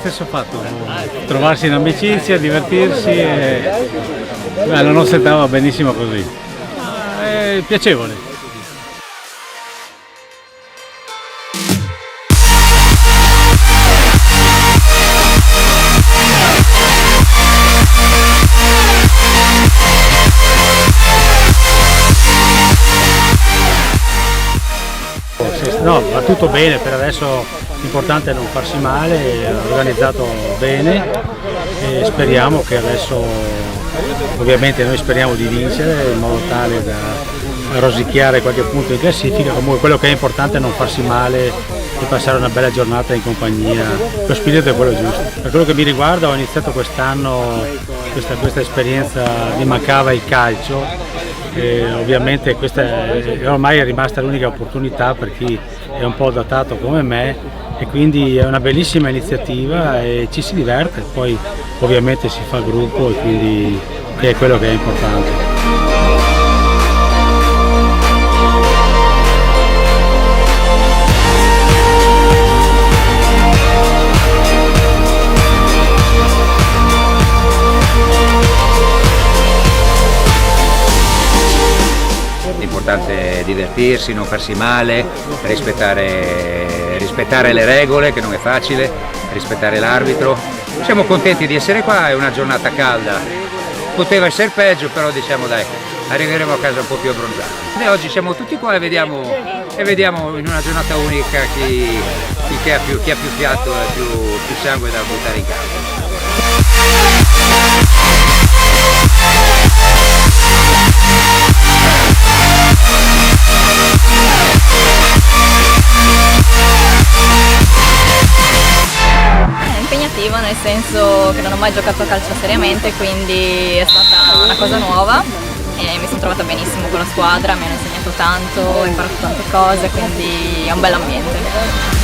stesso fatto, trovarsi in amicizia, divertirsi e la nostra età va benissimo così. È piacevole. No, va tutto bene per adesso, l'importante è non farsi male, è organizzato bene e speriamo che adesso, ovviamente noi speriamo di vincere in modo tale da rosicchiare qualche punto in classifica. Comunque quello che è importante è non farsi male e passare una bella giornata in compagnia, lo spirito è quello giusto. Per quello che mi riguarda ho iniziato quest'anno questa esperienza, mi mancava il calcio. Ovviamente questa ormai è rimasta l'unica opportunità per chi è un po' datato come me e quindi è una bellissima iniziativa e ci si diverte, poi ovviamente si fa gruppo e quindi è quello che è importante. L'importante è divertirsi, non farsi male, rispettare le regole, che non è facile, rispettare l'arbitro. Siamo contenti di essere qua, è una giornata calda, poteva essere peggio, però diciamo dai, arriveremo a casa un po' più abbronzati. E oggi siamo tutti qua e vediamo in una giornata unica chi ha più fiato e più sangue da buttare in campo. Impegnativo, nel senso che non ho mai giocato a calcio seriamente, quindi è stata una cosa nuova e mi sono trovata benissimo con la squadra, mi hanno insegnato tanto, ho imparato tante cose, quindi è un bel ambiente.